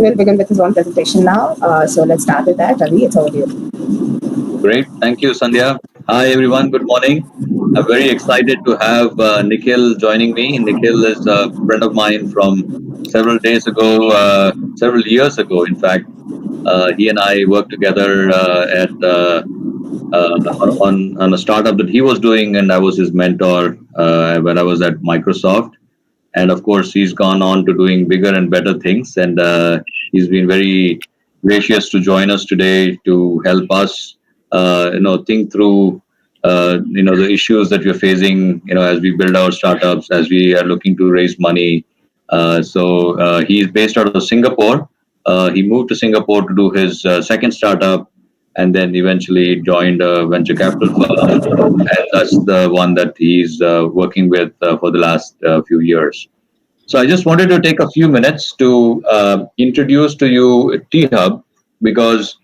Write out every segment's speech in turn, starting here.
will begin with his own presentation now. So let's start with that. Ravi, it's over to you. Great. Thank you, Sandhya. Hi, everyone. Good morning. I'm very excited to have Nikhil joining me. Nikhil is a friend of mine from several days ago, several years ago, in fact. He and I worked together at on a startup that he was doing, and I was his mentor when I was at Microsoft. And of course, he's gone on to doing bigger and better things, and he's been very gracious to join us today to help us, think through, the issues that we're facing, as we build our startups, as we are looking to raise money. So he's based out of Singapore. He moved to Singapore to do his second startup, and then eventually joined a venture capital firm, and that's the one that he's working with for the last few years. So I just wanted to take a few minutes to introduce to you T Hub, because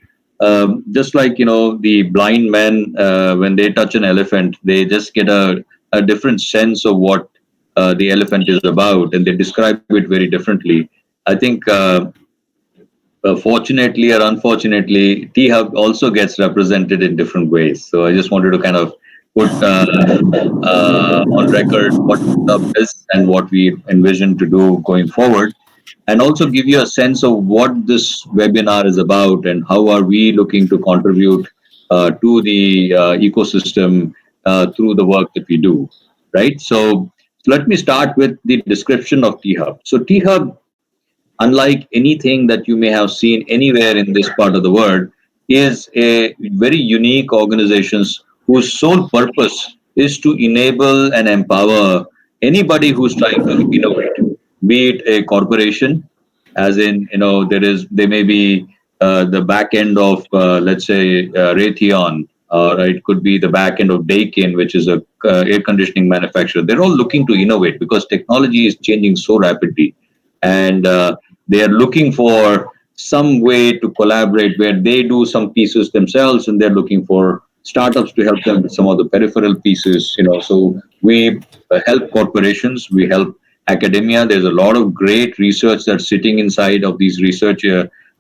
just like the blind men, when they touch an elephant, they just get a different sense of what the elephant is about, and they describe it very differently. I think fortunately or unfortunately, T Hub also gets represented in different ways. So I just wanted to kind of put on record what T Hub is and what we envision to do going forward, and also give you a sense of what this webinar is about and how are we looking to contribute to the ecosystem through the work that we do, right? So let me start with the description of T Hub. So T Hub, unlike anything that you may have seen anywhere in this part of the world, is a very unique organization whose sole purpose is to enable and empower anybody who's trying to innovate, be it a corporation, as in, there may be the back end of, let's say, Raytheon, or it could be the back end of Daikin, which is a air conditioning manufacturer. They're all looking to innovate because technology is changing so rapidly, and they are looking for some way to collaborate where they do some pieces themselves, and they're looking for startups to help them with some of the peripheral pieces. So we help corporations, we help academia. There's a lot of great research that's sitting inside of these research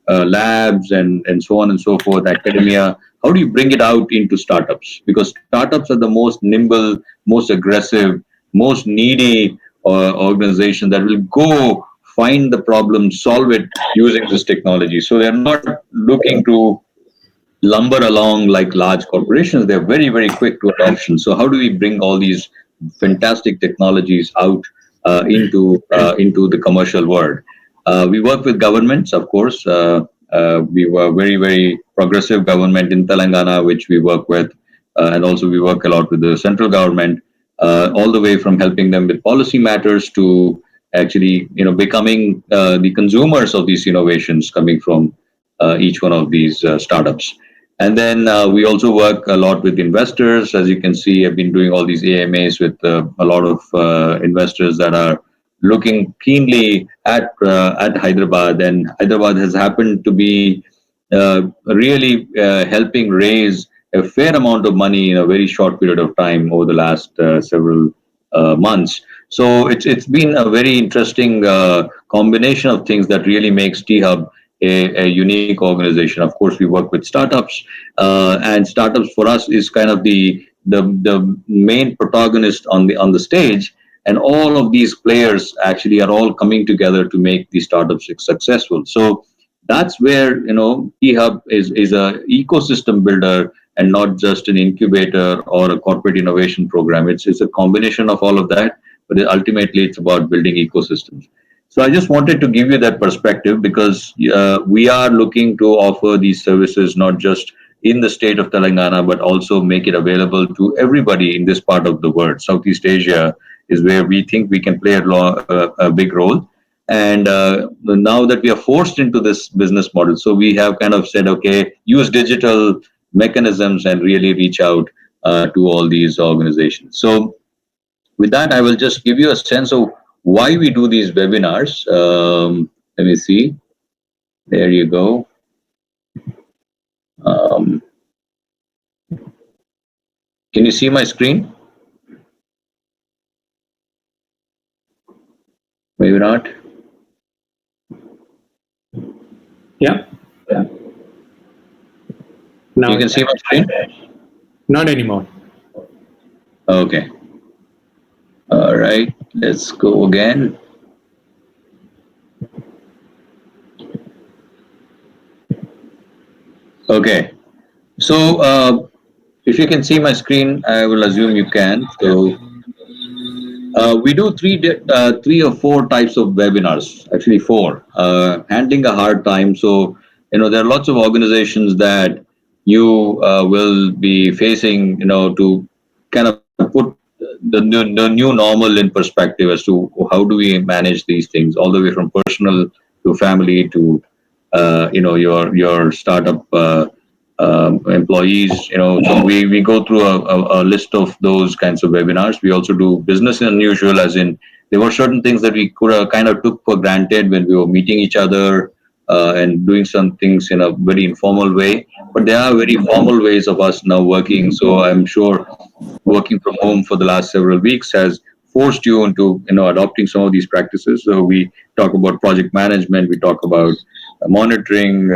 labs, and so on and so forth. Academia, how do you bring it out into startups? Because startups are the most nimble, most aggressive, most needy organization that will go find the problem, solve it using this technology. So they're not looking to lumber along like large corporations. They're very, very quick to adoption. So how do we bring all these fantastic technologies out into the commercial world? We work with governments, of course. We were very, very progressive government in Telangana, which we work with, and also we work a lot with the central government, all the way from helping them with policy matters to actually, becoming the consumers of these innovations coming from each one of these startups. And then we also work a lot with investors. As you can see, I've been doing all these AMAs with a lot of investors that are looking keenly at Hyderabad, and Hyderabad has happened to be really helping raise a fair amount of money in a very short period of time over the last several months. So it's been a very interesting combination of things that really makes T Hub a unique organization. Of course, we work with startups, and startups for us is kind of the main protagonist on the stage. And all of these players actually are all coming together to make these startups successful. So that's where T Hub is a ecosystem builder and not just an incubator or a corporate innovation program. It's a combination of all of that, but ultimately it's about building ecosystems. So I just wanted to give you that perspective because we are looking to offer these services not just in the state of Telangana, but also make it available to everybody in this part of the world. Southeast Asia is where we think we can play a big role. And now that we are forced into this business model, so we have kind of said, okay, use digital mechanisms and really reach out to all these organizations. So with that, I will just give you a sense of why we do these webinars. Let me see. There you go. Um, can you see my screen? Maybe not. Yeah. Now You can see my screen? not anymore. Okay. All right. Let's go again. Okay. So if you can see my screen, I will assume you can. So we do three or four types of webinars. Actually, four. Handling a hard time. So there are lots of organizations that you will be facing. To kind of put the new normal in perspective as to how do we manage these things, all the way from personal to family to your startup. Employees, so we go through a list of those kinds of webinars. We also do business unusual, as in there were certain things that we could have kind of took for granted when we were meeting each other and doing some things in a very informal way. But there are very formal ways of us now working. So I'm sure working from home for the last several weeks has forced you into adopting some of these practices. So we talk about project management, we talk about monitoring,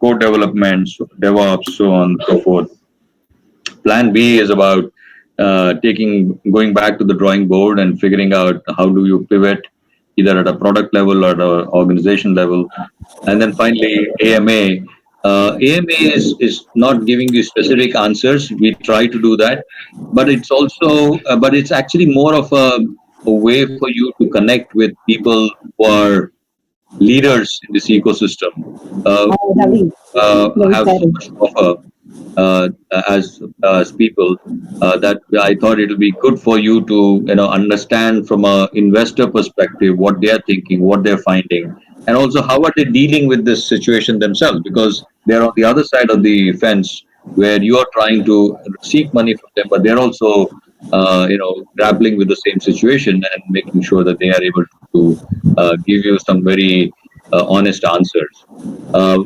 code development, DevOps, so on and so forth. Plan B is about going back to the drawing board and figuring out how do you pivot either at a product level or at an organization level. And then finally, AMA. AMA is not giving you specific answers. We try to do that, but but it's actually more of a way for you to connect with people who are leaders in this ecosystem, Ravi, very have so sorry. much to offer as people, that I thought it will be good for you to understand from a investor perspective what they are thinking, what they're finding, and also how are they dealing with this situation themselves, because they're on the other side of the fence where you are trying to seek money from them, but they're also grappling with the same situation and making sure that they are able to give you some very honest answers.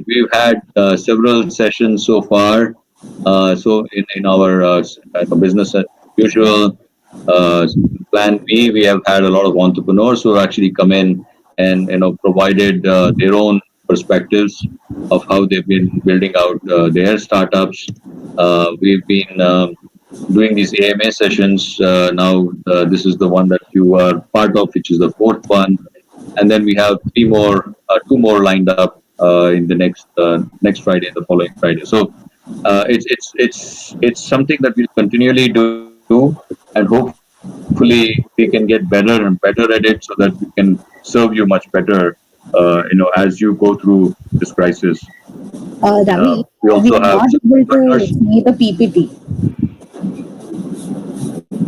We've had several sessions so far. So in our business as usual, uh, plan B, we have had a lot of entrepreneurs who have actually come in and provided their own perspectives of how they've been building out their startups. We've been doing these AMA sessions. Now this is the one that you are part of, which is the fourth one, and then we have two more lined up in the next Friday and the following Friday. So it's something that we'll continually do, and hopefully we can get better and better at it, so that we can serve you much better, as you go through this crisis. Ravi, We we also are have not some able to partners. see the PPT.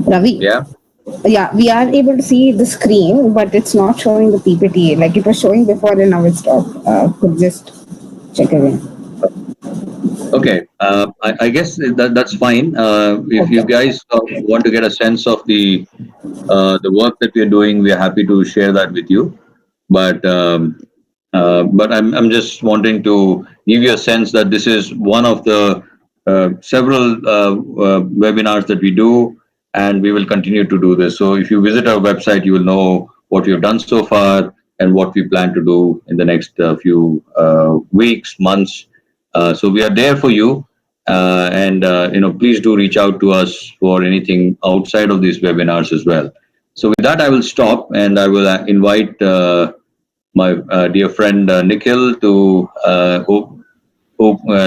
Ravi, Yeah. yeah, we are able to see the screen, but it's not showing the PPT. Like it was showing before and now it's stopped. Could just check again. Okay. I guess that's fine. If you Okay. guys want to get a sense of the work that we are doing, we are happy to share that with you. But I'm just wanting to give you a sense that this is one of the several webinars that we do, and we will continue to do this. So if you visit our website, you will know what we have done so far and what we plan to do in the next few weeks, months. So we are there for you, and please do reach out to us for anything outside of these webinars as well. So with that, I will stop and I will invite my dear friend Nikhil to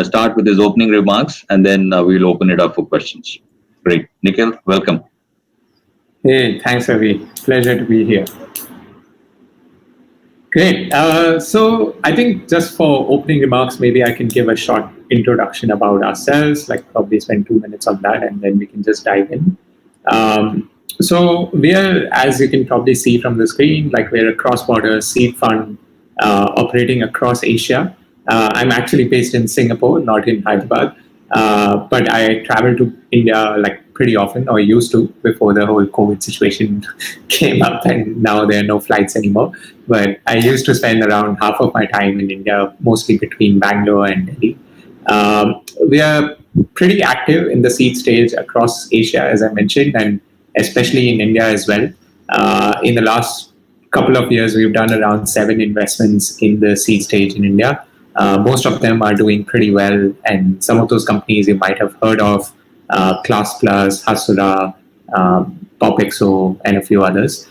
start with his opening remarks, and then we'll open it up for questions. Great, Nikhil, welcome. Hey, thanks, Ravi. Pleasure to be here. Great. So I think just for opening remarks, maybe I can give a short introduction about ourselves, like probably spend 2 minutes on that, and then we can just dive in. So we are, as you can probably see from the screen, like we're a cross-border seed fund operating across Asia. I'm actually based in Singapore, not in Hyderabad, but I travel to India like pretty often, or used to before the whole COVID situation came up, and now there are no flights anymore. But I used to spend around half of my time in India, mostly between Bangalore and Delhi. We are pretty active in the seed stage across Asia, as I mentioned, and especially in India as well. In the last couple of years, we've done around 7 investments in the seed stage in India. Most of them are doing pretty well, and some of those companies you might have heard of, Class Plus, Hasura, Popexo, and a few others.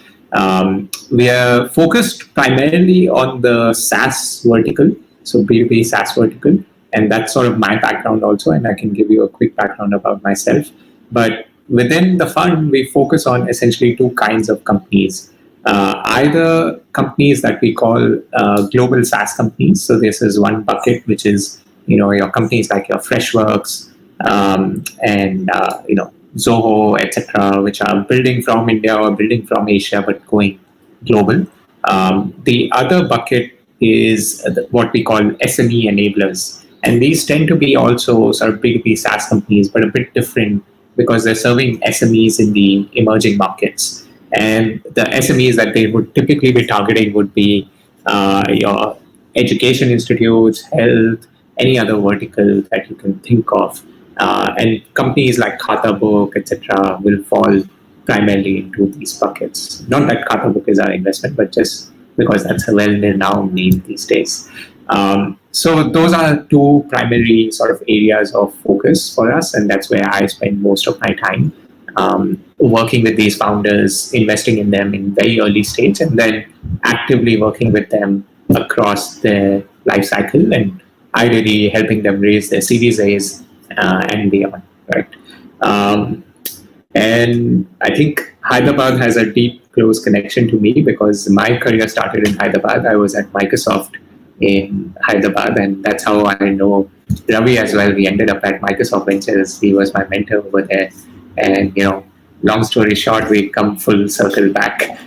We are focused primarily on the SaaS vertical, so B2B SaaS vertical, and that's sort of my background also, and I can give you a quick background about myself. But within the fund, we focus on essentially two kinds of companies. Either companies that we call global SaaS companies. So this is one bucket, which is your companies like your Freshworks and Zoho, etc., which are building from India or building from Asia but going global. The other bucket is what we call SME enablers, and these tend to be also sort of B2B SaaS companies, but a bit different because they're serving SMEs in the emerging markets. And the SMEs that they would typically be targeting would be your education institutes, health, any other vertical that you can think of. And companies like Khatabook, etc., will fall primarily into these buckets. Not that Khatabook is our investment, but just because that's a well-renowned name these days. So those are two primary sort of areas of focus for us, and that's where I spend most of my time. Working with these founders, investing in them in very early stage, and then actively working with them across their life cycle, and ideally helping them raise their Series A's and beyond, right? And I think Hyderabad has a deep, close connection to me because my career started in Hyderabad. I was at Microsoft in Hyderabad, and that's how I know Ravi as well. We ended up at Microsoft Ventures. He was my mentor over there. And, long story short, we come full circle back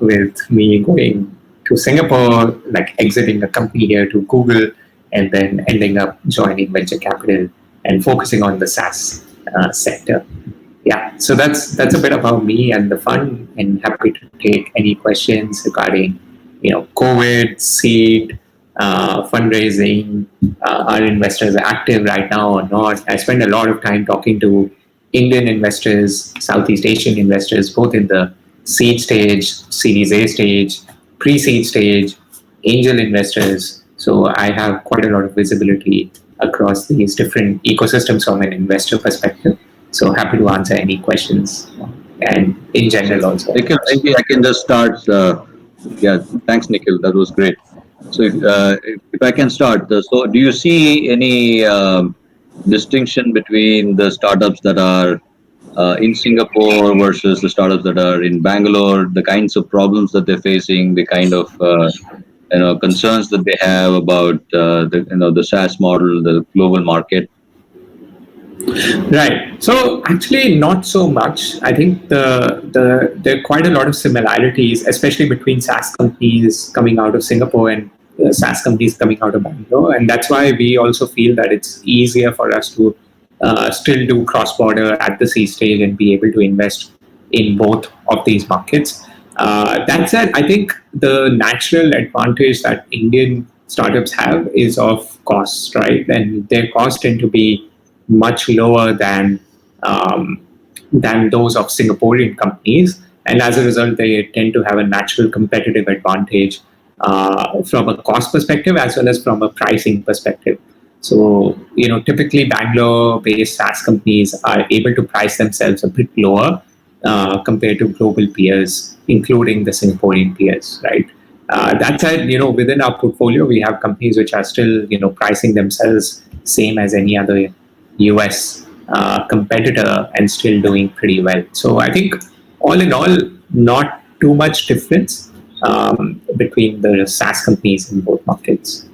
with me going to Singapore, like exiting a company here to Google, and then ending up joining venture capital and focusing on the SaaS sector. Yeah, so that's a bit about me and the fund, and happy to take any questions regarding, COVID, seed, fundraising, are investors active right now or not? I spend a lot of time talking to Indian investors, Southeast Asian investors, both in the seed stage, Series A stage, pre-seed stage, angel investors. So I have quite a lot of visibility across these different ecosystems from an investor perspective. So happy to answer any questions, and in general also. Nikhil, maybe I can just start. Yeah, thanks, Nikhil. That was great. So if I can start, so do you see any distinction between the startups that are in Singapore versus the startups that are in Bangalore, the kinds of problems that they're facing, the kind of concerns that they have about the SaaS model, the global market? Right. So actually, not so much. I think there are quite a lot of similarities, especially between SaaS companies coming out of Singapore and SaaS companies coming out of Bangalore, and that's why we also feel that it's easier for us to still do cross-border at the seed stage and be able to invest in both of these markets. That said, I think the natural advantage that Indian startups have is of costs, right? And their costs tend to be much lower than those of Singaporean companies, and as a result, they tend to have a natural competitive advantage from a cost perspective as well as from a pricing perspective. So, typically Bangalore-based SaaS companies are able to price themselves a bit lower compared to global peers, including the Singaporean peers, right? That said, within our portfolio, we have companies which are still, pricing themselves same as any other US competitor and still doing pretty well. So I think all in all, not too much difference between the SaaS companies in both markets.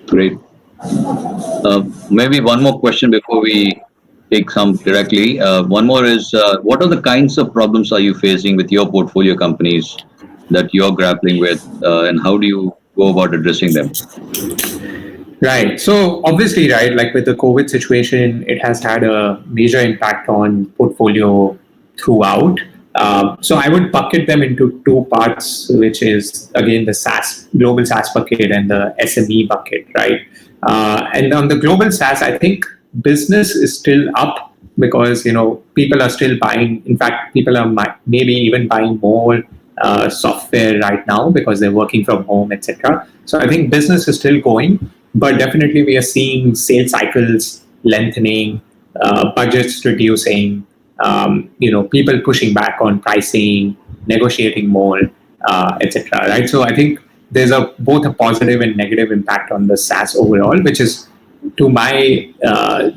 Great. Maybe one more question before we take some directly. One more is, what are the kinds of problems are you facing with your portfolio companies that you're grappling with, and how do you go about addressing them? Right. So obviously, right, like with the COVID situation, it has had a major impact on portfolio throughout. So I would bucket them into two parts, which is, again, the SaaS, global SaaS bucket and the SME bucket, right? And on the global SaaS, I think business is still up because, people are still buying. In fact, people are maybe even buying more software right now because they're working from home, etc. So I think business is still going, but definitely we are seeing sales cycles lengthening, budgets reducing, people pushing back on pricing, negotiating more, etc. Right. So I think there's both a positive and negative impact on the SaaS overall, which is, to my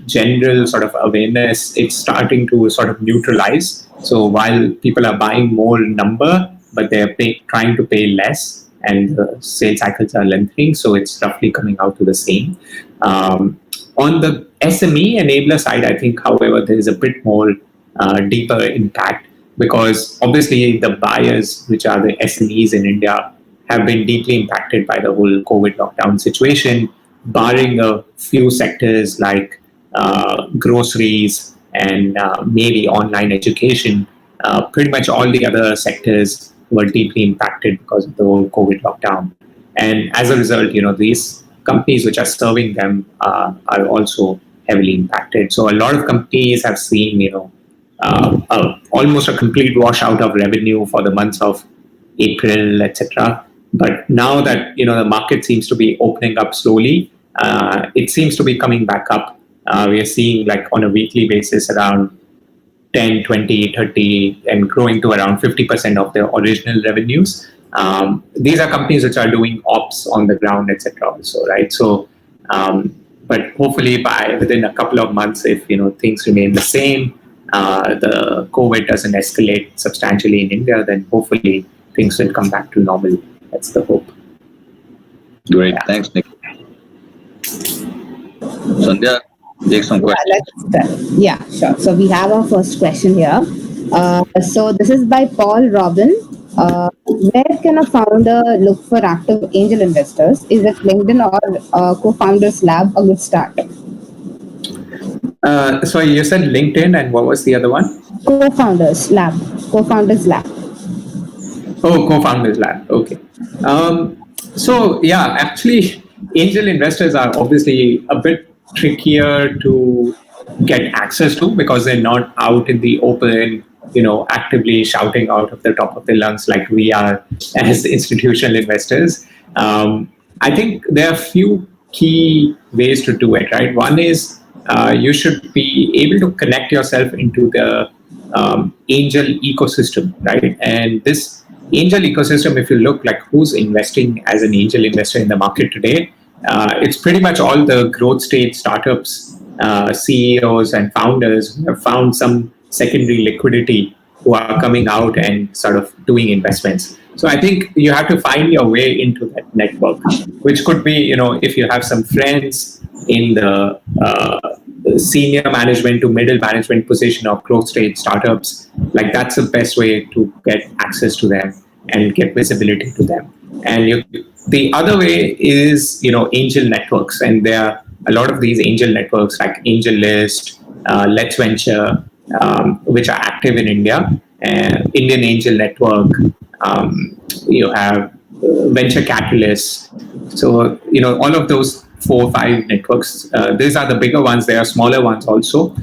general sort of awareness, it's starting to sort of neutralize. So while people are buying more number, but they're trying to pay less, and the sales cycles are lengthening, so it's roughly coming out to the same. On the SME enabler side, I think, however, there is a bit more deeper impact, because obviously the buyers, which are the SMEs in India, have been deeply impacted by the whole COVID lockdown situation, barring a few sectors like groceries and maybe online education. Pretty much all the other sectors were deeply impacted because of the whole COVID lockdown. And as a result, these companies which are serving them are also heavily impacted. So a lot of companies have seen, almost a complete washout of revenue for the months of April, etc. But now that the market seems to be opening up slowly, it seems to be coming back up. We are seeing, like, on a weekly basis around 10, 20, 30, and growing to around 50% of their original revenues. These are companies which are doing ops on the ground, etc. also, right? So, but hopefully within a couple of months, if things remain the same, the COVID doesn't escalate substantially in India, then hopefully things will come back to normal. That's the hope. Great. Yeah. Thanks, Nick. Sandhya, take some questions. Yeah, sure. So we have our first question here. So this is by Paul Robin. Where can a founder look for active angel investors? Is it LinkedIn or Co-Founders Lab a good start? So you said LinkedIn, and what was the other one? Co-Founders Lab. Co-Founders Lab. Oh, Co-Founders Lab. Okay. So yeah, actually, angel investors are obviously a bit trickier to get access to because they're not out in the open, actively shouting out of the top of their lungs like we are as institutional investors. I think there are a few key ways to do it, right? One is you should be able to connect yourself into the angel ecosystem, right? And this angel ecosystem, if you look like who's investing as an angel investor in the market today, it's pretty much all the growth stage startups, CEOs and founders who have found some secondary liquidity, who are coming out and sort of doing investments. So I think you have to find your way into that network, which could be, if you have some friends in the senior management to middle management position of growth stage startups, like that's the best way to get access to them and get visibility to them. And the other way is, angel networks. And there are a lot of these angel networks like AngelList, Let's Venture, which are active in India, and Indian Angel Network. You have Venture Catalyst. So, all of those 4 or 5 networks, these are the bigger ones. There are smaller ones also.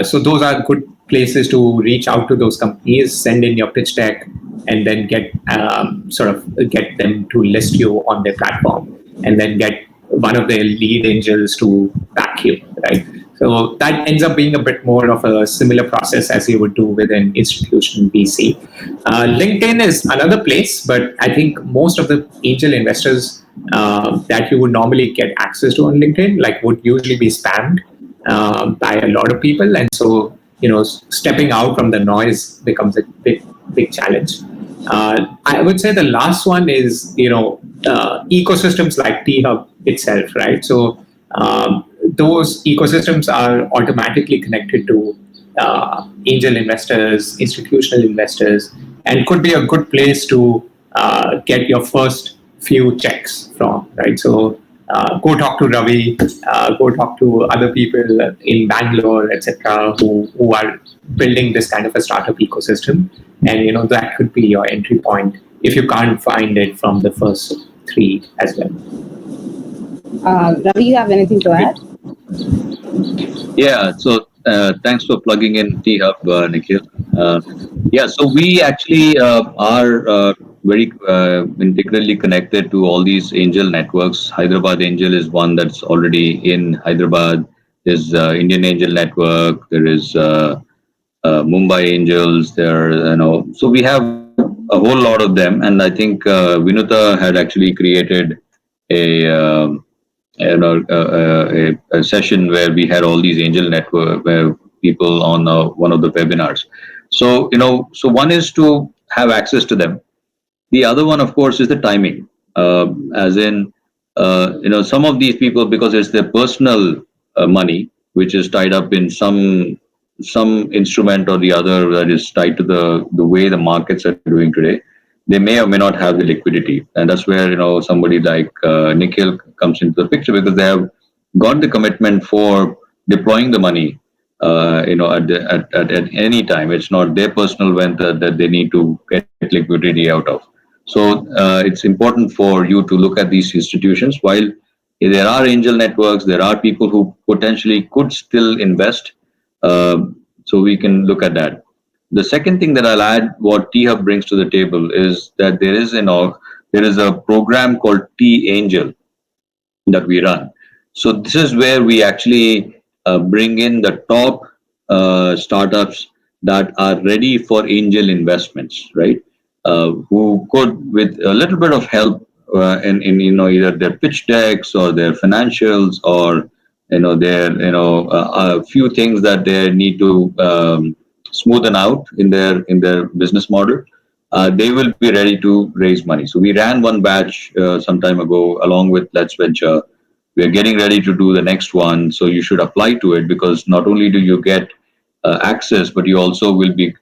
So those are good places to reach out to those companies, send in your pitch deck, and then get them to list you on their platform, and then get one of their lead angels to back you, right? So that ends up being a bit more of a similar process as you would do with an institutional VC. LinkedIn is another place, but I think most of the angel investors that you would normally get access to on LinkedIn, like, would usually be spammed by a lot of people. And so, stepping out from the noise becomes a big challenge. I would say the last one is, ecosystems like T-Hub itself, right? So those ecosystems are automatically connected to angel investors, institutional investors, and could be a good place to get your first few checks from, right? So go talk to Ravi, go talk to other people in Bangalore, etc., who are building this kind of a startup ecosystem. And, that could be your entry point if you can't find it from the first 3 as well. Ravi, you have anything to add? Yeah, so thanks for plugging in T-Hub, Nikhil. Yeah, so we actually are very integrally connected to all these angel networks. Hyderabad Angel is one that's already in Hyderabad. There's Indian Angel Network. There is Mumbai Angels. So we have a whole lot of them, and I think Vinuta had actually created a a session where we had all these angel network where people on one of the webinars. So so one is to have access to them. The other one, of course, is the timing. As in, some of these people, because it's their personal money, which is tied up in some instrument or the other that is tied to the way the markets are doing today, they may or may not have the liquidity, and that's where somebody like Nikhil comes into the picture, because they have got the commitment for deploying the money. At any time, it's not their personal wealth that they need to get liquidity out of. So it's important for you to look at these institutions. While there are angel networks, there are people who potentially could still invest. So we can look at that. The second thing that I'll add, what T Hub brings to the table, is that there is a program called T Angel that we run. So this is where we actually bring in the top startups that are ready for angel investments, right? Who could, with a little bit of help in either their pitch decks or their financials, or their a few things that they need to smoothen out in their business model. They will be ready to raise money. So we ran one batch some time ago along with Let's Venture. We are getting ready to do the next one, so you should apply to it, because not only do you get access, but you also will be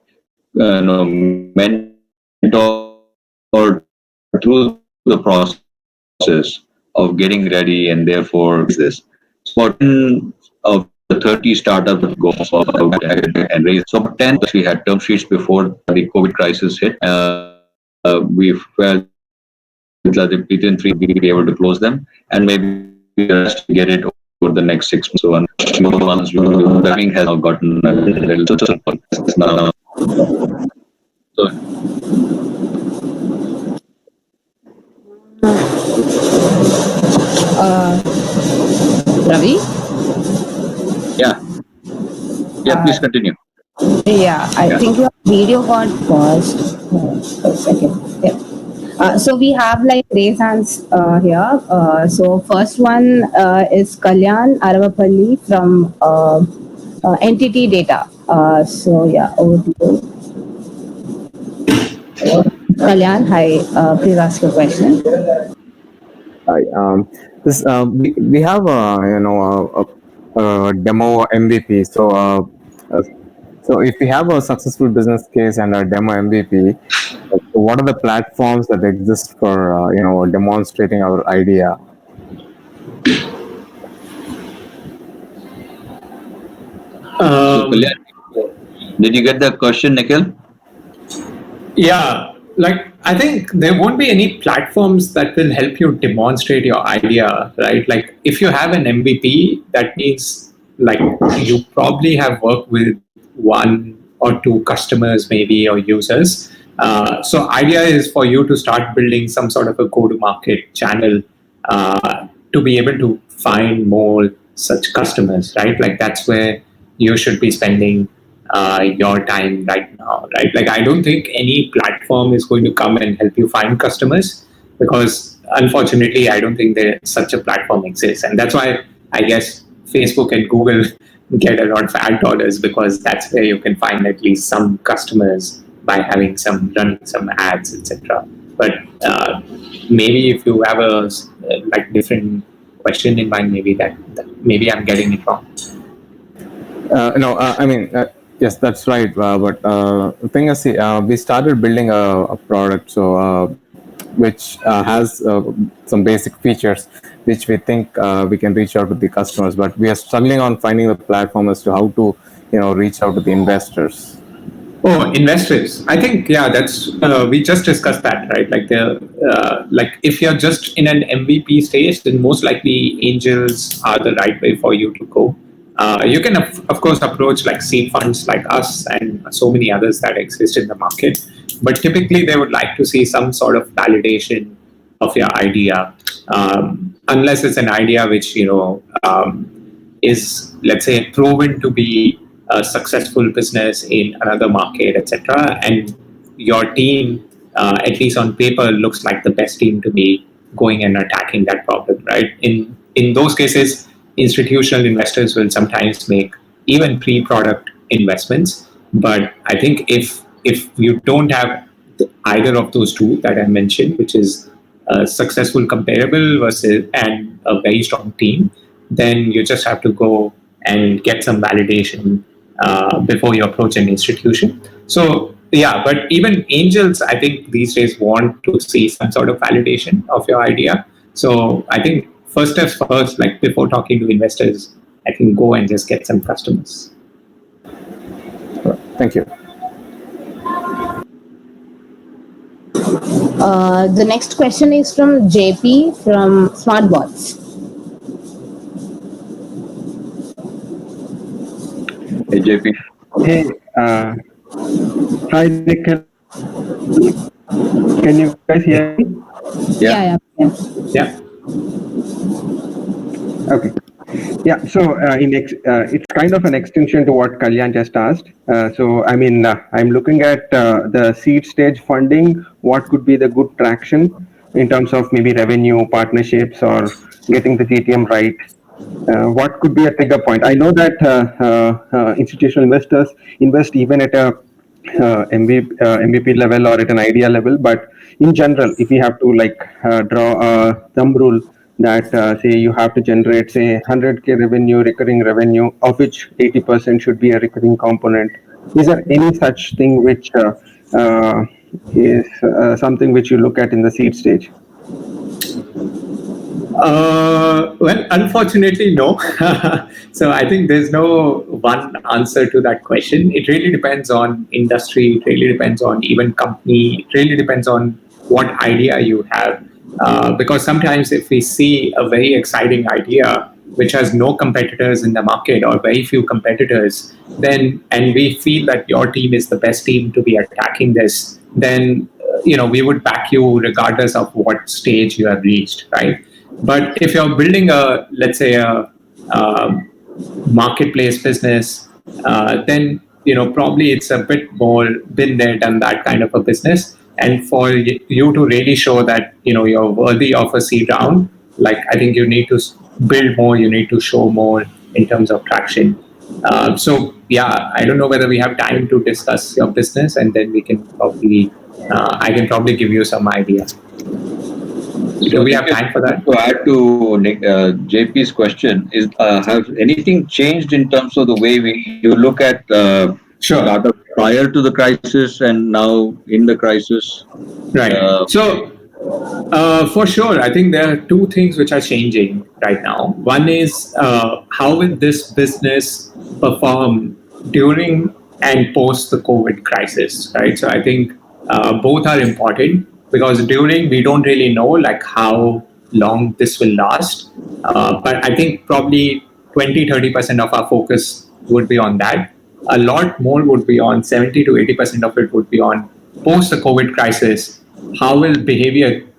mentored through the process of getting ready, and therefore this. So 10 of the 30 startups would go and raise. So 10 we had term sheets before the COVID crisis hit. We felt that within 3 we'd be able to close them, and maybe just get it over the next 6 months. So ones timing has now gotten a little now. So Ravi? yeah, please continue. Yeah, I think your video got paused. A second. Yeah. So we have like raise hands here. So first one is Kalyan Aravapalli from Entity Data. So yeah, over to you. Kalyan, hi. Please ask your question. Hi. This we have a demo MVP. So if we have a successful business case and a demo MVP, what are the platforms that exist for demonstrating our idea? Did you get the question, Nikhil? Yeah, like I think there won't be any platforms that will help you demonstrate your idea, right? Like if you have an MVP, that means like you probably have worked with one or two customers maybe, or users. So idea is for you to start building some sort of a go-to-market channel to be able to find more such customers, right? Like that's where you should be spending your time right now, right? Like I don't think any platform is going to come and help you find customers, because unfortunately I don't think there such a platform exists, and that's why I guess Facebook and Google get a lot of ad dollars, because that's where you can find at least some customers by having running some ads, etc. But maybe if you have a like different question in mind, maybe that maybe I'm getting it wrong. No, I mean, yes, that's right. But the thing is, we started building a product, which has some basic features, which we think we can reach out to the customers. But we are struggling on finding the platform as to how to, reach out to the investors. Oh, investors! I think that's we just discussed that, right? Like if you're just in an MVP stage, then most likely angels are the right way for you to go. You can of course approach like seed funds like us and so many others that exist in the market, but typically they would like to see some sort of validation of your idea, unless it's an idea which is, let's say, proven to be a successful business in another market, etc. And your team, at least on paper, looks like the best team to be going and attacking that problem, right? In those cases, institutional investors will sometimes make even pre-product investments. But I think if you don't have either of those two that I mentioned, which is a successful comparable versus and a very strong team, then you just have to go and get some validation before you approach an institution. So yeah, but even angels, I think these days want to see some sort of validation of your idea. So I think first steps first, like before talking to investors, I can go and just get some customers. Thank you. The next question is from JP from Smartbots. Hey, JP. Hey, hi, Nikhil. Can you guys hear me? Yeah. Yeah. Okay. Yeah, so it's kind of an extension to what Kalyan just asked. I'm looking at the seed stage funding. What could be the good traction in terms of maybe revenue, partnerships, or getting the GTM right? What could be a trigger point? I know that institutional investors invest even at a MVP level or at an idea level, but in general, if you have to draw a thumb rule that say you have to generate say 100K revenue, recurring revenue, of which 80% should be a recurring component. Is there any such thing which is something which you look at in the seed stage? Well, unfortunately, no. So I think there's no one answer to that question. It really depends on industry. It really depends on even company. It really depends on what idea you have. Because sometimes if we see a very exciting idea which has no competitors in the market or very few competitors, then and we feel that your team is the best team to be attacking this, then we would back you regardless of what stage you have reached, right? But if you're building let's say a marketplace business, then probably it's a bit more been there, done that kind of a business. And for you to really show that you're worthy of a seed round, I think you need to build more, you need to show more in terms of traction. So yeah, I don't know whether we have time to discuss your business, and then we can probably I can probably give you some idea. Do we have time for that? To add to JP's question, is have anything changed in terms of the way you look at startup prior to the crisis and now in the crisis? Right. So for sure, I think there are two things which are changing right now. One is how will this business perform during and post the COVID crisis, right? So I think both are important, because during we don't really know how long this will last. But I think probably 20-30% of our focus would be on that. A lot more would be on 70 to 80% of it would be on post the COVID crisis. How will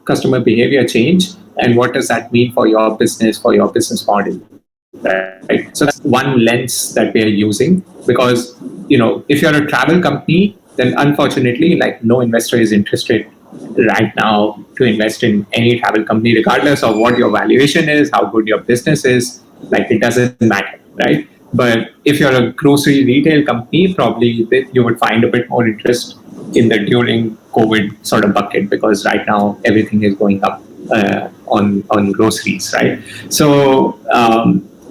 customer behavior change, and what does that mean for your business model? Right. So that's one lens that we are using, because if you're a travel company, then unfortunately no investor is interested right now to invest in any travel company, regardless of what your valuation is, how good your business is. It doesn't matter, right? But if you're a grocery retail company, probably you would find a bit more interest in the during COVID sort of bucket, because right now everything is going up on groceries, right? So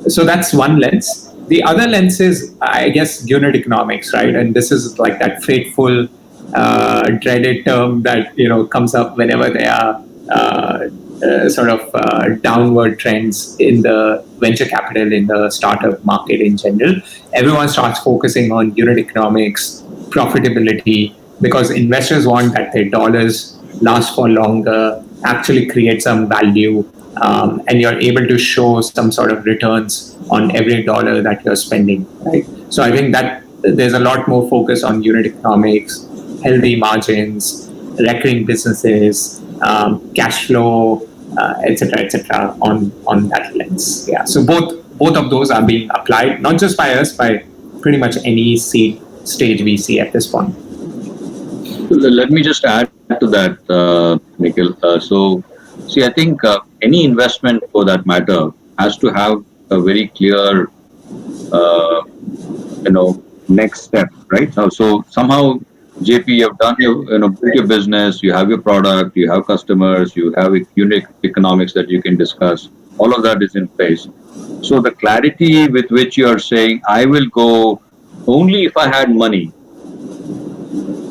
that's one lens. The other lens is, I guess, unit economics, right? And this is that fateful, dreaded term that comes up whenever there are downward trends in the venture capital, in the startup market in general. Everyone starts focusing on unit economics, profitability, because investors want that their dollars last for longer, actually create some value, and you're able to show some sort of returns on every dollar that you're spending, right? So I think that there's a lot more focus on unit economics, healthy margins, recurring businesses, cash flow, etc., on that lens. Yeah. So both of those are being applied, not just by us, by pretty much any seed stage VC at this point. Let me just add to that, Nikhil. See, I think any investment, for that matter, has to have a very clear, next step, right? So somehow, JP, you've done built your business, you have your product, you have customers, you have unique economics that you can discuss. All of that is in place. So the clarity with which you are saying, I will go only if I had money,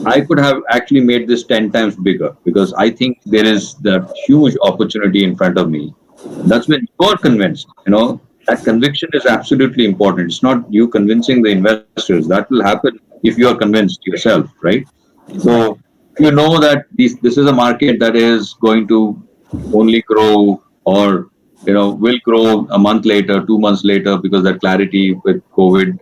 I could have actually made this 10 times bigger, because I think there is that huge opportunity in front of me. That's when you are convinced. That conviction is absolutely important. It's not you convincing the investors. That will happen if you are convinced yourself, right? So you know that this is a market that is going to only grow, or will grow a month later, 2 months later, because that clarity with COVID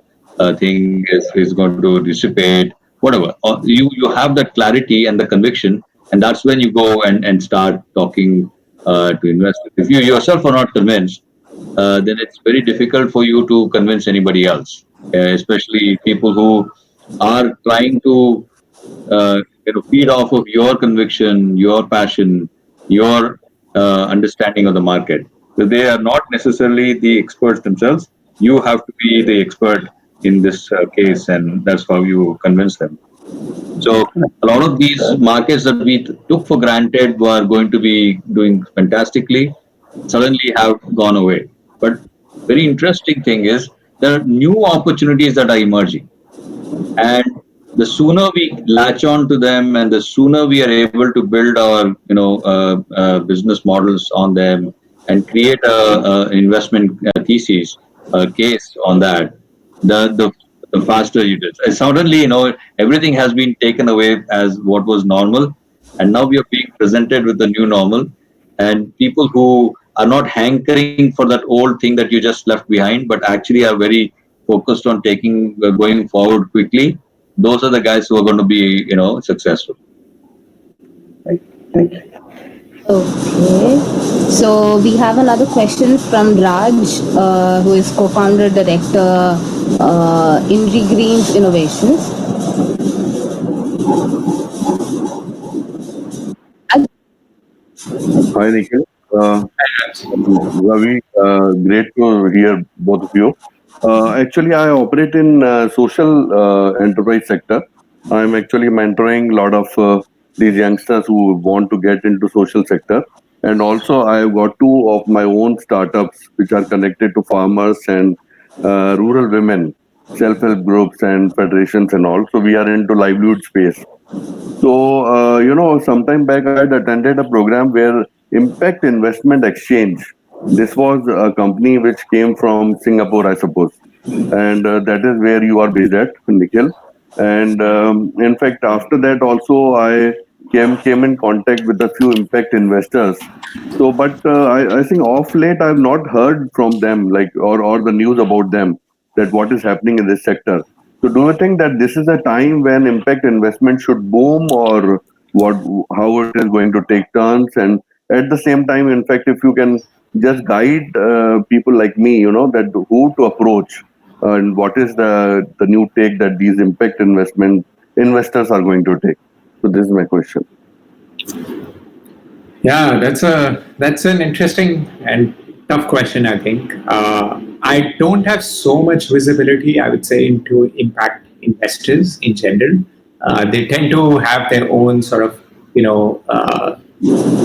thing is going to dissipate, whatever. You have that clarity and the conviction, and that's when you go and start talking to investors. If you yourself are not convinced, then it's very difficult for you to convince anybody else, especially people who are trying to feed off of your conviction, your passion, your understanding of the market. So they are not necessarily the experts themselves. You have to be the expert in this case, and that's how you convince them. So a lot of these markets that we took for granted were going to be doing fantastically suddenly have gone away. But very interesting thing is there are new opportunities that are emerging, and the sooner we latch on to them, and the sooner we are able to build our business models on them and create a investment thesis case on that, the faster it is. And suddenly, everything has been taken away as what was normal, and now we are being presented with the new normal. And people who are not hankering for that old thing that you just left behind, but actually are very focused on going forward quickly, those are the guys who are going to be, successful. Right. Thank you. Okay, so we have another question from Raj, who is co-founder director Indri Greens Innovations. Hi, Nikhil. Ravi, great to hear both of you. Actually, I operate in social enterprise sector. I'm actually mentoring a lot of these youngsters who want to get into social sector. And also, I've got two of my own startups which are connected to farmers and rural women, self-help groups and federations and all. So we are into livelihood space. So, sometime back I had attended a program where Impact Investment Exchange. This was a company which came from Singapore, I suppose. And that is where you are based at, Nikhil. And in fact, after that also I came in contact with a few impact investors. So, but I think off late I've not heard from them, like, or the news about them, that what is happening in this sector. So do you think that this is a time when impact investment should boom, or what? How it is going to take turns? And at the same time, in fact, if you can just guide people like me, that who to approach, and what is the new take that these impact investment investors are going to take. So this is my question. Yeah, that's an interesting and tough question. I think I don't have so much visibility, I would say, into impact investors in general. They tend to have their own sort of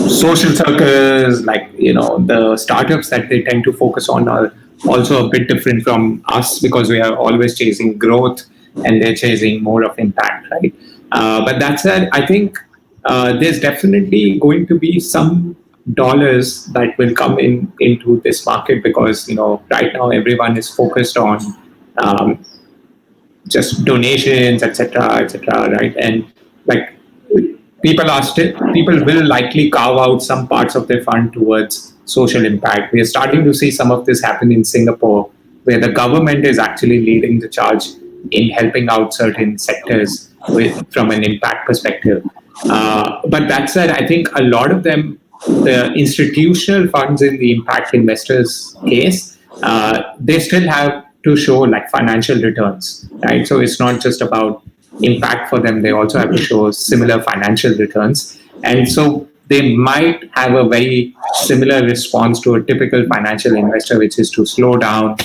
social circles, like the startups that they tend to focus on are also a bit different from us, because we are always chasing growth and they're chasing more of impact, right? But that said, I think there's definitely going to be some dollars that will come into this market, because right now everyone is focused on just donations, etc., right? And like people will likely carve out some parts of their fund towards social impact. We are starting to see some of this happen in Singapore, where the government is actually leading the charge in helping out certain sectors from an impact perspective. But that said, I think a lot of them, the institutional funds in the impact investors case, they still have to show like financial returns, right? So it's not just about impact for them, they also have to show similar financial returns. And so they might have a very similar response to a typical financial investor, which is to slow down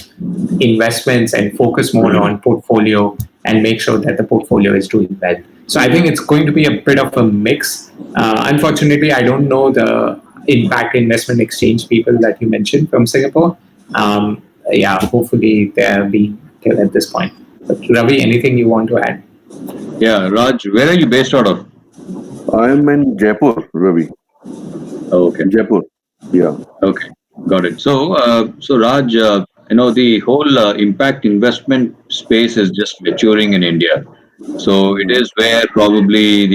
investments and focus more on portfolio and make sure that the portfolio is doing well. So I think it's going to be a bit of a mix. Unfortunately, I don't know the impact investment exchange people that you mentioned from Singapore. Hopefully they're being killed at this point. But Ravi, anything you want to add? Yeah, Raj, where are you based out of? I am in Jaipur, Ravi. Oh, okay. Jaipur. Yeah. Okay, got it. So Raj, the whole impact investment space is just maturing in India. So it is where probably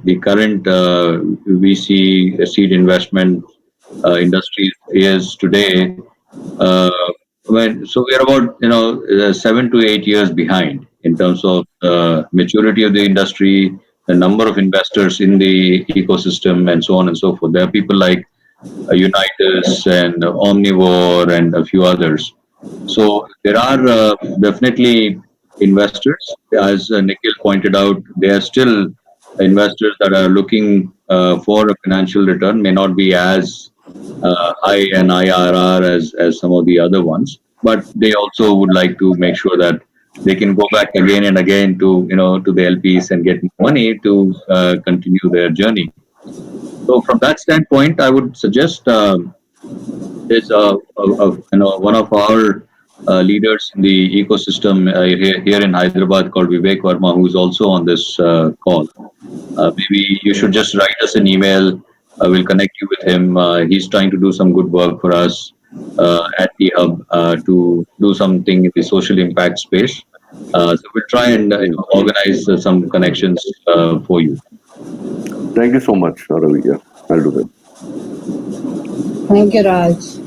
the current VC seed investment industry is today. Uh, so we are about 7 to 8 years behind in terms of maturity of the industry, the number of investors in the ecosystem, and so on and so forth. There are people like Unitas and Omnivore and a few others. So there are definitely investors. As Nikhil pointed out, there are still investors that are looking for a financial return, may not be as high an IRR as some of the other ones, but they also would like to make sure that they can go back again and again to to the LPs and get money to continue their journey. So from that standpoint, I would suggest there's one of our leaders in the ecosystem here in Hyderabad called Vivek Verma, who's also on this call. Maybe you should just write us an email. We'll connect you with him. He's trying to do some good work for us at the hub to do something in the social impact space. So we'll try and organize some connections for you. Thank you so much, Ravi. Yeah, I'll do that. Thank you, Raj.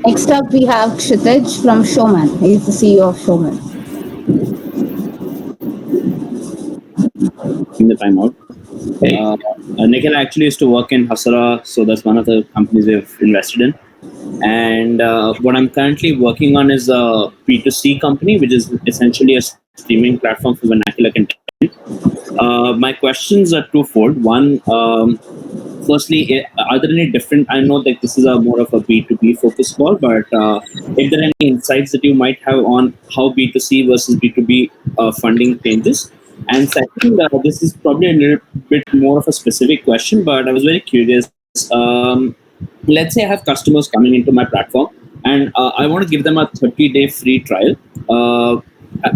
Next up, we have Kshitij from Showman. He's the CEO of Showman. In the timeout. Nikhil actually used to work in Hasara, so that's one of the companies we've invested in. And what I'm currently working on is a P2C company, which is essentially a streaming platform for vernacular content. My questions are twofold. One, firstly, are there any different? I know that this is a more of a B2B focus call, but if there are any insights that you might have on how B2C versus B2B funding changes? And second, this is probably a little bit more of a specific question, but I was very curious. Let's say I have customers coming into my platform, and I want to give them a 30-day free trial.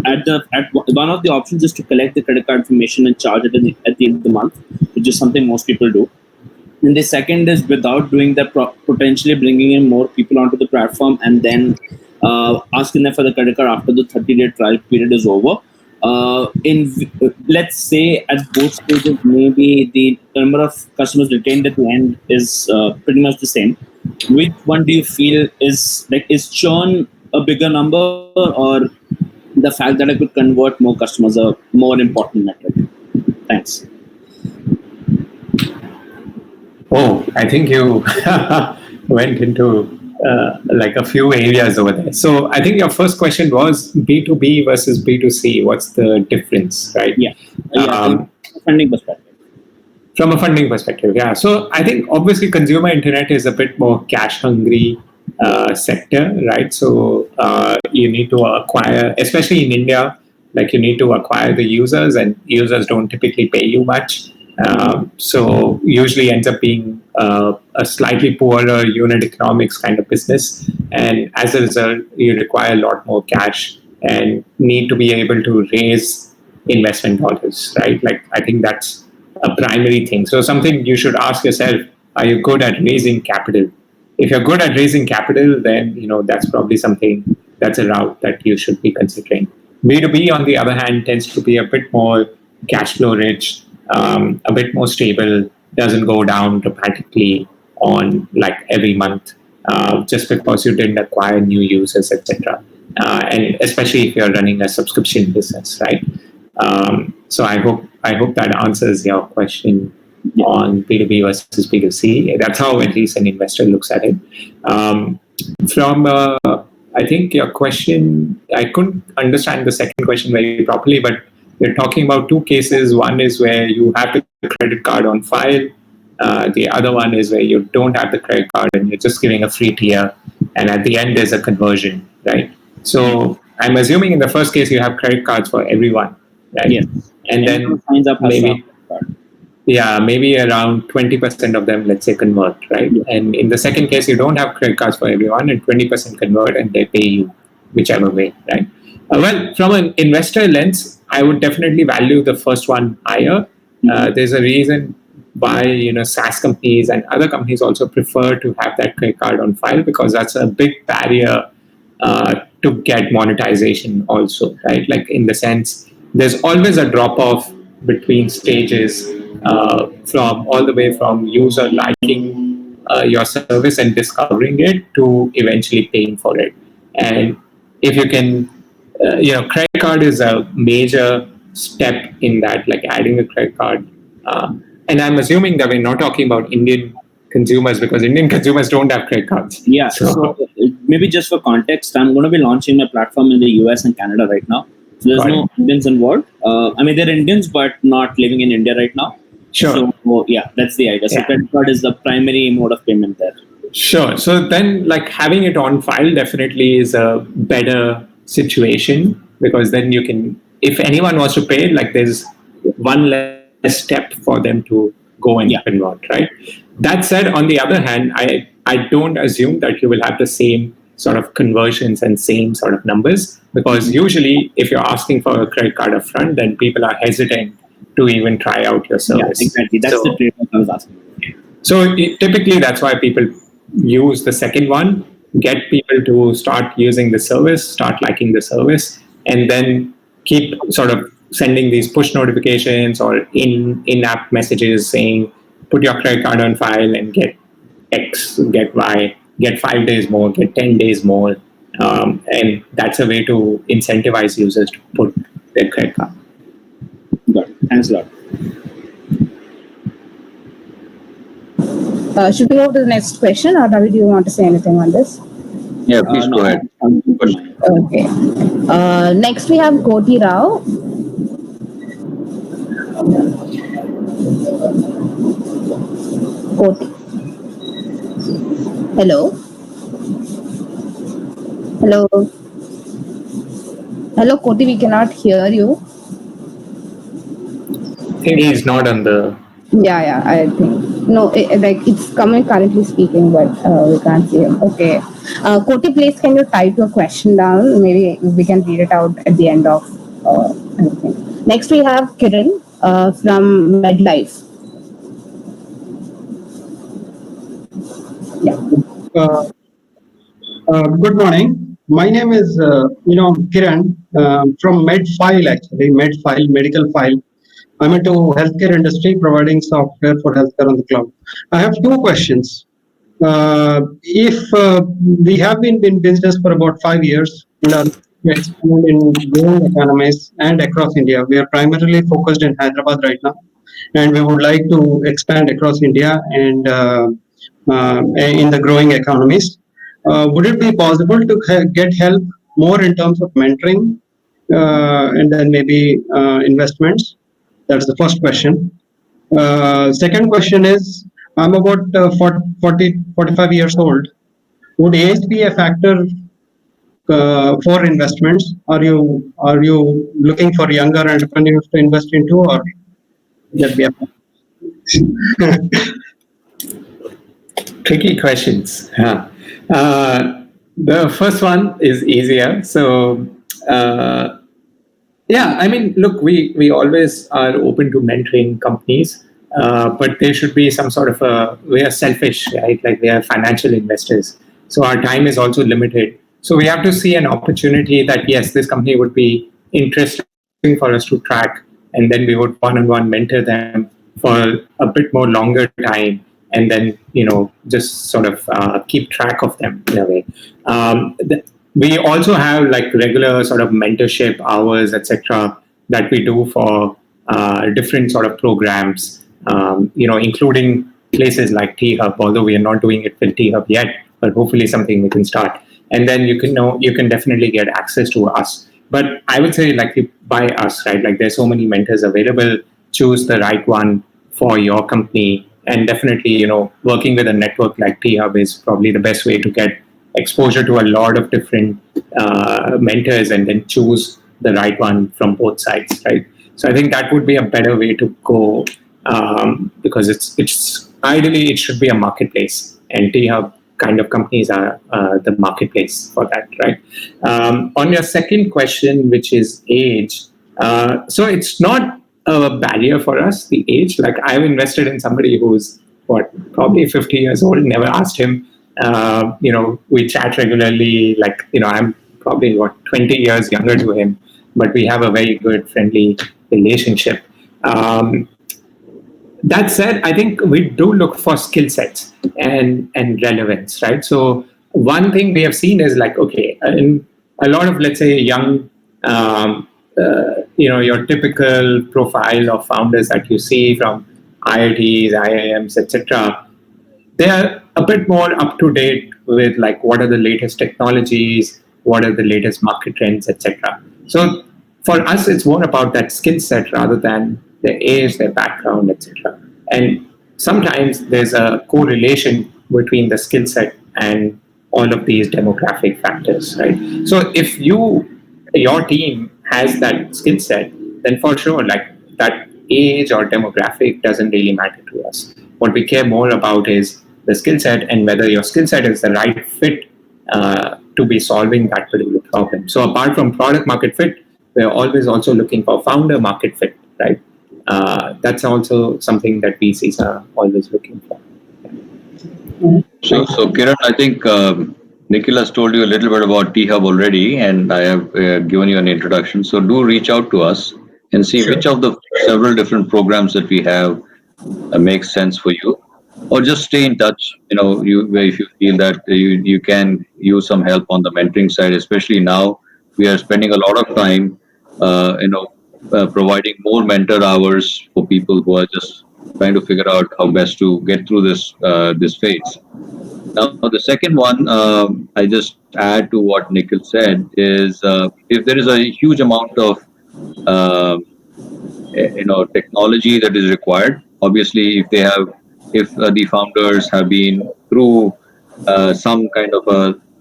At one of the options is to collect the credit card information and charge it at the end of the month, which is something most people do. And the second is without doing that, potentially bringing in more people onto the platform and then asking them for the credit card after the 30-day trial period is over. Let's say at both stages, maybe the number of customers retained at the end is pretty much the same. Which one do you feel is churn a bigger number, or the fact that I could convert more customers a more important metric? Thanks. Oh, I think you went into like a few areas over there. So I think your first question was B2B versus B2C. What's the difference, right? Yeah. From a funding perspective. From a funding perspective, yeah. So I think obviously consumer internet is a bit more cash hungry sector, right? So you need to acquire, especially in India, like you need to acquire the users, and users don't typically pay you much. So usually ends up being a slightly poorer unit economics kind of business, and as a result, you require a lot more cash and need to be able to raise investment dollars, right? Like I think that's a primary thing. So something you should ask yourself: are you good at raising capital? If you're good at raising capital, then that's probably something that's a route that you should be considering. B2B, on the other hand, tends to be a bit more cash flow rich. a bit more stable, doesn't go down dramatically on like every month just because you didn't acquire new users, etc. And especially if you're running a subscription business, right? So I hope that answers your question on B2B versus B2C. That's how at least an investor looks at it. I think your question, I couldn't understand the second question very properly, but you're talking about two cases. One is where you have the credit card on file. The other one is where you don't have the credit card and you're just giving a free tier. And at the end, there's a conversion, right? So I'm assuming in the first case, you have credit cards for everyone, right? Yes. And then signs up maybe around 20% of them, let's say, convert, right? Yeah. And in the second case, you don't have credit cards for everyone and 20% convert and they pay you whichever way, right? Well, from an investor lens, I would definitely value the first one higher. There's a reason why SaaS companies and other companies also prefer to have that credit card on file, because that's a big barrier to get monetization also, right? Like in the sense, there's always a drop off between stages from all the way from user liking your service and discovering it to eventually paying for it. And if you can, credit card is a major step in that, like adding a credit card. And I'm assuming that we're not talking about Indian consumers, because Indian consumers don't have credit cards. Yeah. So maybe just for context, I'm going to be launching my platform in the US and Canada right now. So there's no Indians involved. I mean, they're Indians, but not living in India right now. Sure. So yeah, that's the idea. So credit card is the primary mode of payment there. Sure. So then, like, having it on file definitely is a better situation, because then you can, if anyone wants to pay, like, there's one less step for them to go and convert, right? That said, on the other hand, I don't assume that you will have the same sort of conversions and same sort of numbers, because usually if you're asking for a credit card up front, then people are hesitant to even try out your service. Yeah, exactly. That's the trade-off I was asking. So typically that's why people use the second one, get people to start using the service, start liking the service, and then keep sort of sending these push notifications or in-app messages saying, put your credit card on file and get X, get Y, get 5 days more, get 10 days more. And that's a way to incentivize users to put their credit card. Got it. Thanks a lot. Should we go to the next question, or Ravi, do you want to say anything on this? Yeah, please go ahead. Okay. Next we have Koti Rao. Koti. Hello. Hello. Hello, Koti. We cannot hear you. I think he's not on the. Yeah. I think no. It's coming currently speaking, but we can't see him. Okay. Koti, please can you type your question down? Maybe we can read it out at the end of anything. Next we have Kiran from MedLife. Yeah. Good morning. My name is Kiran from MedFile, actually MedFile, medical file. I'm into healthcare industry, providing software for healthcare on the cloud. I have two questions. If we have been in business for about 5 years and are expanding in growing economies and across India, we are primarily focused in Hyderabad right now, and we would like to expand across India and in the growing economies. Would it be possible to get help more in terms of mentoring and then maybe investments? That's the first question. Second question is, I'm about 45 years old. Would age be a factor for investments? Are you looking for younger entrepreneurs to invest into, or that be a Tricky questions. The first one is easier. So, I mean, look, we always are open to mentoring companies, but there should be some sort of we are selfish, right? Like, we are financial investors. So our time is also limited. So we have to see an opportunity that, yes, this company would be interesting for us to track and then we would one-on-one mentor them for a bit more longer time, and then just sort of keep track of them in a way. We also have like regular sort of mentorship hours, etc., that we do for different sort of programs, including places like T-Hub, although we are not doing it with T-Hub yet, but hopefully something we can start. And then you can definitely get access to us. But I would say like by us, right? Like there's so many mentors available. Choose the right one for your company, and definitely working with a network like T-Hub is probably the best way to get exposure to a lot of different mentors, and then choose the right one from both sides, right? So I think that would be a better way to go, because it's ideally it should be a marketplace, and T-Hub kind of companies are the marketplace for that, right? On your second question, which is age, so it's not a barrier for us, the age. Like I've invested in somebody who's probably 50 years old. Never asked him. We chat regularly. Like I'm probably 20 years younger to him, but we have a very good friendly relationship. That said, I think we do look for skill sets and relevance, right? So one thing we have seen is like, okay, in a lot of, let's say, young, your typical profile of founders that you see from IITs, IIMs, etc., they are a bit more up to date with like what are the latest technologies, what are the latest market trends, etc. So for us, it's more about that skill set rather than their age, their background, etc. And sometimes there's a correlation between the skill set and all of these demographic factors, right? So if your team has that skill set, then for sure, like that age or demographic doesn't really matter to us. What we care more about is the skill set and whether your skill set is the right fit to be solving that particular problem. So apart from product market fit, we're always also looking for founder market fit, right? That's also something that VCs are always looking for. So Kiran, I think Nikhil has told you a little bit about T-Hub already, and I have given you an introduction. So do reach out to us and see which of the several different programs that we have makes sense for you, or just stay in touch. If you feel that you can use some help on the mentoring side, especially now we are spending a lot of time, providing more mentor hours for people who are just trying to figure out how best to get through this phase. Now, the second one, I just add to what Nikhil said, is if there is a huge amount of technology that is required. Obviously, if the founders have been through some kind of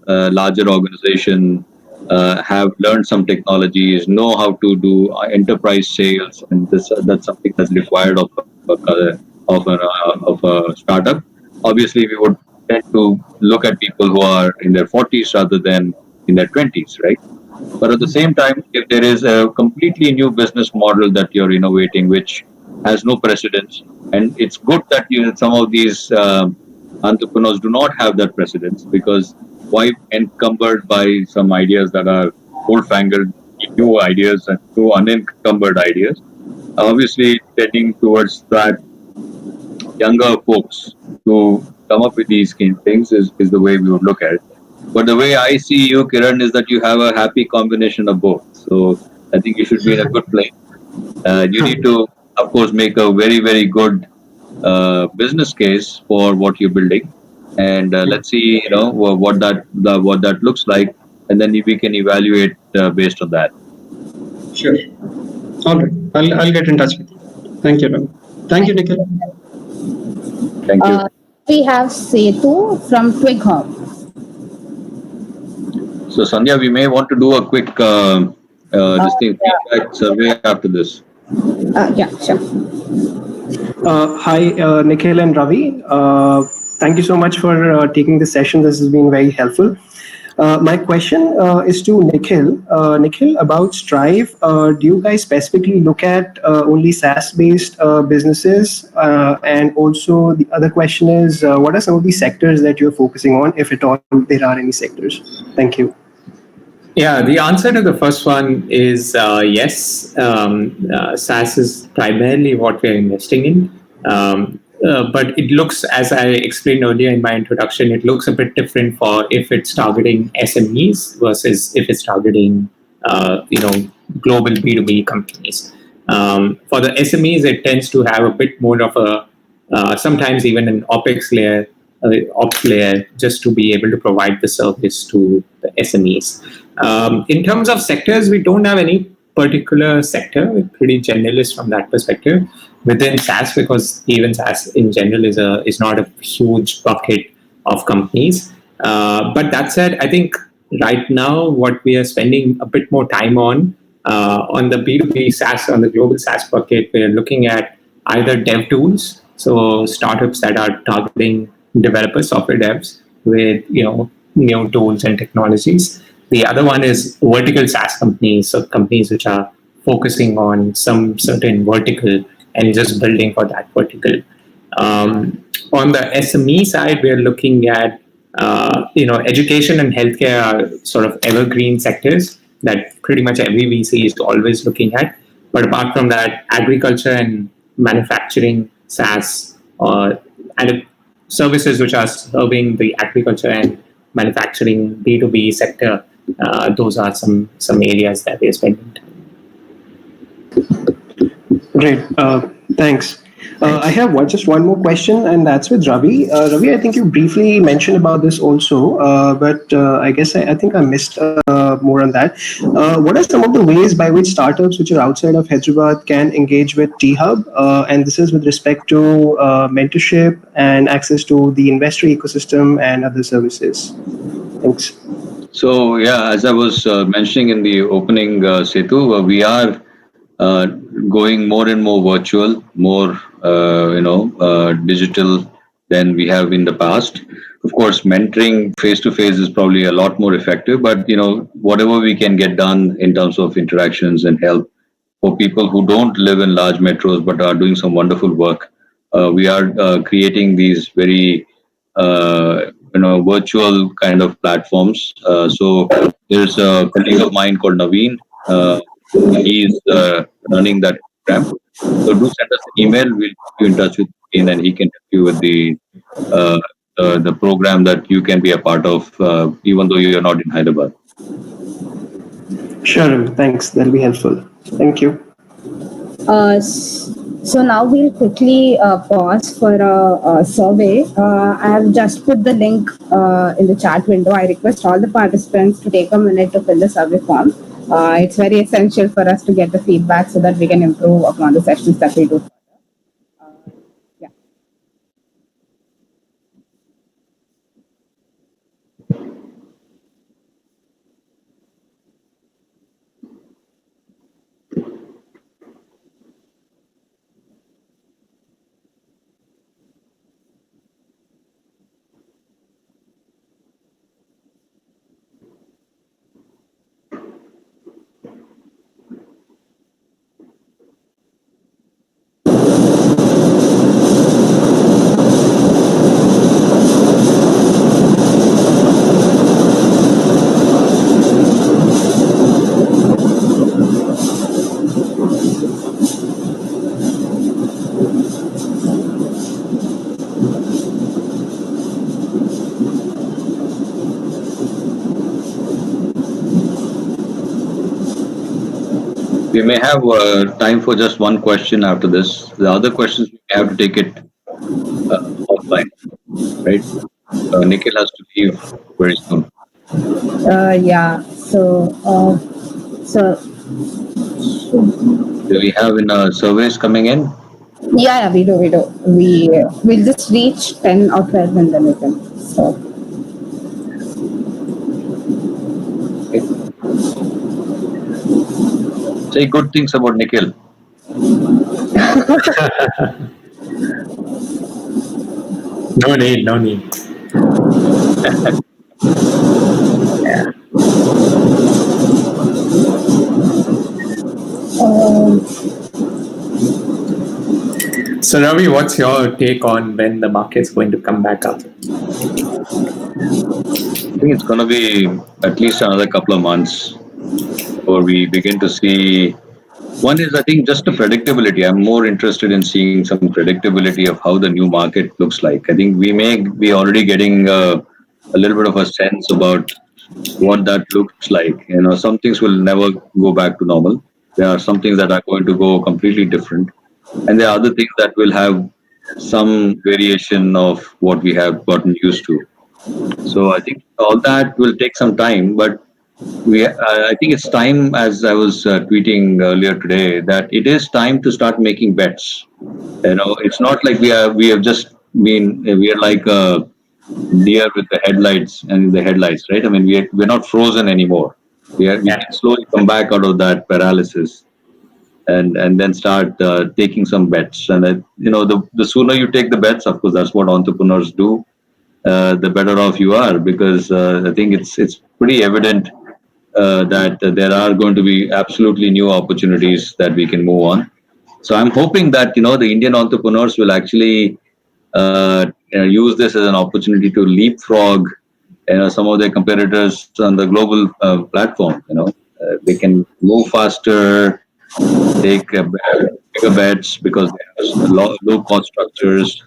a larger organization, have learned some technologies, know how to do enterprise sales, and that's something that's required of a startup. Obviously, we would tend to look at people who are in their 40s rather than in their 20s, right? But at the same time, if there is a completely new business model that you're innovating, which has no precedence, and it's good that some of these entrepreneurs do not have that precedence, because why encumbered by some ideas that are old-fangled, new ideas and new unencumbered ideas? Obviously, tending towards that younger folks to come up with these kind of things is the way we would look at it. But the way I see you, Kiran, is that you have a happy combination of both. So I think you should be in a good place. You need to, of course, make a very, very good business case for what you're building, and let's see, what that looks like, and then we can evaluate based on that. Sure. All right. I'll get in touch with you. Thank you, Ravi. Thank you, Nikhil. Thank you. We have Setu from TwigHub. So Sandhya, we may want to do a quick feedback survey after this. Yeah, sure. Hi, Nikhil and Ravi. Thank you so much for taking this session. This has been very helpful. My question is to Nikhil. Nikhil, about Strive, do you guys specifically look at only SaaS-based businesses? And also the other question is, what are some of the sectors that you're focusing on, if at all there are any sectors? Thank you. Yeah, the answer to the first one is yes. SaaS is primarily what we're investing in. But it looks, as I explained earlier in my introduction, it looks a bit different for if it's targeting SMEs versus if it's targeting, global B2B companies. For the SMEs, it tends to have a bit more of a, sometimes even an OpEx layer, ops layer, just to be able to provide the service to the SMEs. In terms of sectors, we don't have any particular sector. We're pretty generalist from that perspective within SaaS, because even SaaS in general is not a huge bucket of companies. But that said, I think right now what we are spending a bit more time on the B2B SaaS, on the global SaaS bucket, we're looking at either dev tools, so startups that are targeting developers, software devs with new tools and technologies. The other one is vertical SaaS companies, so companies which are focusing on some certain vertical and just building for that vertical. On the SME side, we're looking at education and healthcare are sort of evergreen sectors that pretty much every VC is always looking at. But apart from that, agriculture and manufacturing SaaS and services which are serving the agriculture and manufacturing B2B sector, those are some areas that we are spending time. Great. Thanks. I have just one more question, and that's with Ravi. Ravi, I think you briefly mentioned about this also, but I guess I think I missed more on that. What are some of the ways by which startups which are outside of Hyderabad can engage with T-Hub? And this is with respect to mentorship and access to the investor ecosystem and other services. Thanks. So yeah, as I was mentioning in the opening, Setu, we are going more and more virtual, more digital than we have in the past. Of course, mentoring face to face is probably a lot more effective, but whatever we can get done in terms of interactions and help for people who don't live in large metros but are doing some wonderful work, we are creating these very virtual kind of platforms. So there's a colleague of mine called Naveen. He's running that program. So do send us an email. We'll put you in touch with him, and he can help you with the program that you can be a part of, even though you are not in Hyderabad. Sure. Thanks. That'll be helpful. Thank you. So now we'll quickly pause for a survey. I have just put the link in the chat window. I request all the participants to take a minute to fill the survey form. It's very essential for us to get the feedback so that we can improve upon the sessions that we do. Yeah. We may have time for just one question after this. The other questions, we have to take it offline, right? Nikhil has to leave very soon. Yeah. So. Do we have surveys coming in? Yeah, we do. We'll just reach 10 or 12 and then we can. So. Say good things about Nikhil. No need. Yeah. So Ravi, what's your take on when the market's going to come back up? think it's going to be at least another couple of months before we begin to see. One is, I think, just the predictability. I'm more interested in seeing some predictability of how the new market looks like. I think we may be already getting a little bit of a sense about what that looks like. Some things will never go back to normal. There are some things that are going to go completely different, and there are other things that will have some variation of what we have gotten used to. So I think all that will take some time, but I think it's time, as I was tweeting earlier today, that it is time to start making bets. It's not like we have just we are like a deer with the headlights and the headlights, right? I mean, we're not frozen anymore. We can slowly come back out of that paralysis and then start taking some bets. And the sooner you take the bets, of course, that's what entrepreneurs do. The better off you are, because I think it's pretty evident that there are going to be absolutely new opportunities that we can move on. So I'm hoping that the Indian entrepreneurs will actually use this as an opportunity to leapfrog some of their competitors on the global platform. They can move faster, take bigger bets because they have low cost structures,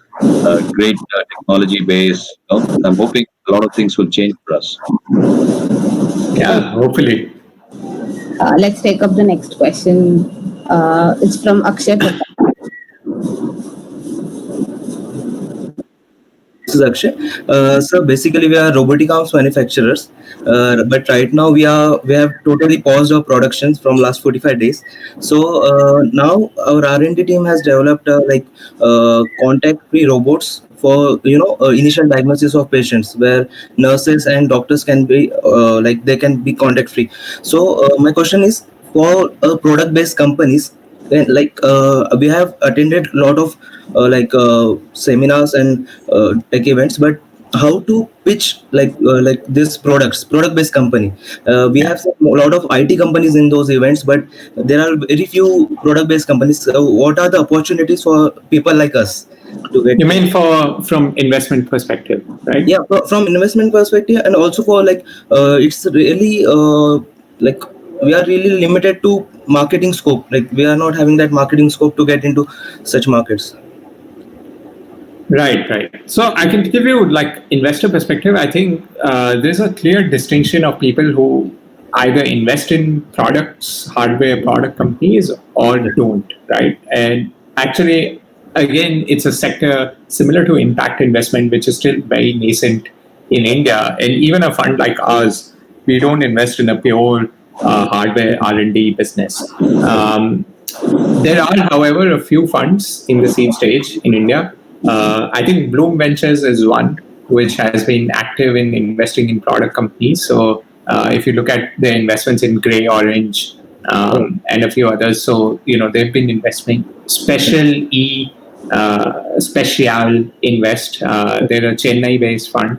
great technology base. I'm hoping a lot of things will change for us. Yeah, hopefully. Let's take up the next question. It's from Akshay Prakash. This is Akshay. So basically, we are robotic arms manufacturers, but right now we have totally paused our productions from last 45 days. So now our R&D team has developed contact-free robots for initial diagnosis of patients, where nurses and doctors can be they can be contact free. So my question is, for product-based companies, we have attended a lot of seminars and tech events, but how to pitch this product-based company? We have a lot of IT companies in those events, but there are very few product-based companies. So what are the opportunities for people like us to get? You mean from investment perspective, right? Yeah, from investment perspective, and also for it's really we are really limited to marketing scope. We are not having that marketing scope to get into such markets. Right. So I can give you investor perspective. I think there's a clear distinction of people who either invest in products, hardware product companies, or don't, right? And actually, again, it's a sector similar to impact investment, which is still very nascent in India. And even a fund like ours, we don't invest in a pure hardware R&D business. There are, however, a few funds in the seed stage in India. I think Bloom Ventures is one which has been active in investing in product companies. So if you look at their investments in Grey Orange and a few others, so they've been investing. Special Invest, they're a Chennai-based fund.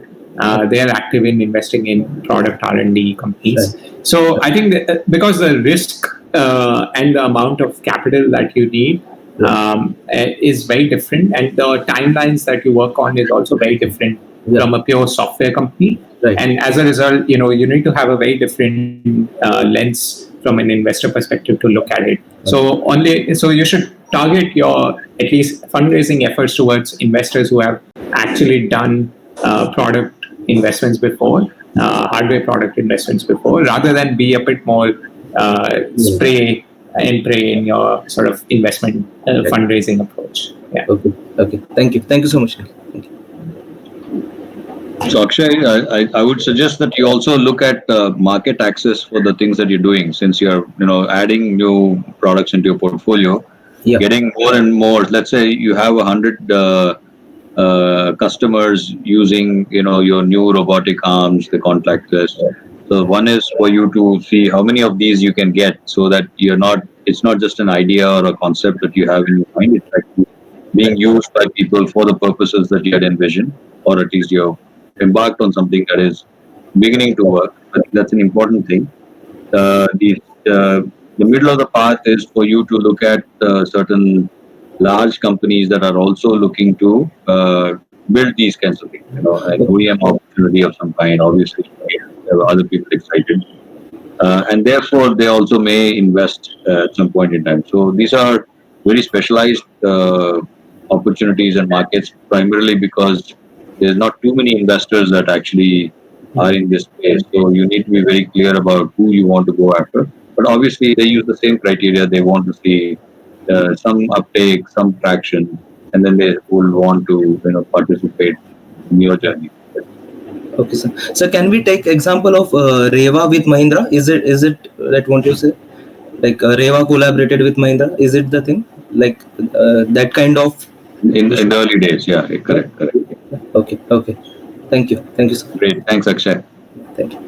They are active in investing in product R&D companies. Right. So I think that because the risk and the amount of capital that you need is very different, and the timelines that you work on is also very different from a pure software company. Right. And as a result, you need to have a very different lens from an investor perspective to look at it. Okay. So you should target your at least fundraising efforts towards investors who have actually done product investments before, hardware product investments before, rather than be a bit more spray and pray in your sort of investment fundraising approach. Yeah. Okay. Thank you so much. Thank you. So Akshay, I would suggest that you also look at market access for the things that you're doing, since you're adding new products into your portfolio, getting more and more. Let's say you have 100 customers using your new robotic arms, the contactless. So one is for you to see how many of these you can get, so that it's not just an idea or a concept that you have in your mind. It's actually being used by people for the purposes that you had envisioned, or at least you're embarked on something that is beginning to work. I think that's an important thing. The middle of the path is for you to look at certain large companies that are also looking to build these kinds of things. An OEM opportunity of some kind. Obviously, there are other people excited, and therefore they also may invest at some point in time. So these are very specialized opportunities and markets, primarily because there's not too many investors that actually are in this space. So you need to be very clear about who you want to go after. But obviously, they use the same criteria. They want to see some uptake, some traction, and then they will want to participate in your journey. Okay, sir. So can we take example of Reva with Mahindra? Is it that what you say? Like Reva collaborated with Mahindra? Is it the thing? Like that kind of? In the early days, yeah, correct. Okay. Thank you, sir. Great, thanks, Akshay. Thank you.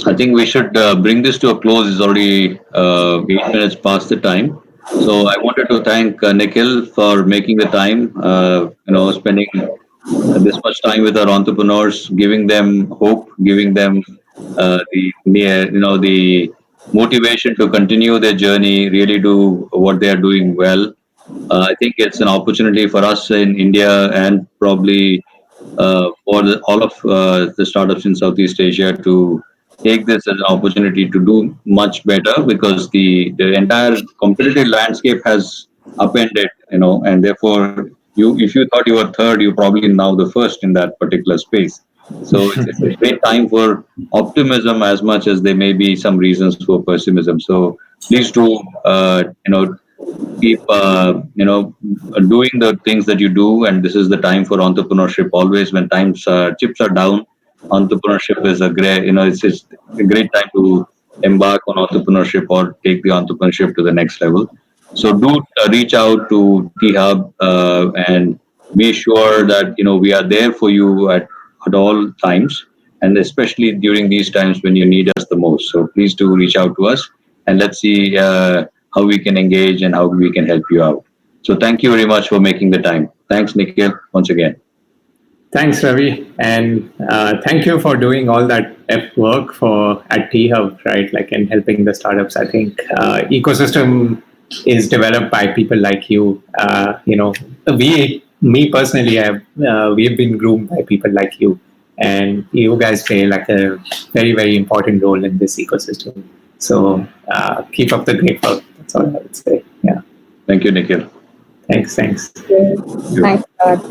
I think we should bring this to a close. It's already 8 minutes past the time. So I wanted to thank Nikhil for making the time, spending this much time with our entrepreneurs, giving them hope, giving them the motivation to continue their journey, really do what they are doing well. I think it's an opportunity for us in India and probably for all of the startups in Southeast Asia to take this as an opportunity to do much better, because the entire competitive landscape has upended, and therefore if you thought you were third, you're probably now the first in that particular space. So it's a great time for optimism as much as there may be some reasons for pessimism. So please do keep doing the things that you do, and this is the time for entrepreneurship. Always when chips are down, entrepreneurship is a great it's a great time to embark on entrepreneurship or take the entrepreneurship to the next level. So do reach out to T-Hub and be sure that we are there for you at all times, and especially during these times when you need us the most. So please do reach out to us, and let's see how we can engage and how we can help you out. So thank you very much for making the time. Thanks, Nikhil, once again. Thanks, Ravi, and thank you for doing all that work at T-Hub, right? Like, in helping the startups. I think ecosystem is developed by people like you. Me personally, we've been groomed by people like you, and you guys play like a very, very important role in this ecosystem. So keep up the great work. That's all I would say. Yeah. Thank you, Nikhil. Thanks. Thanks, God.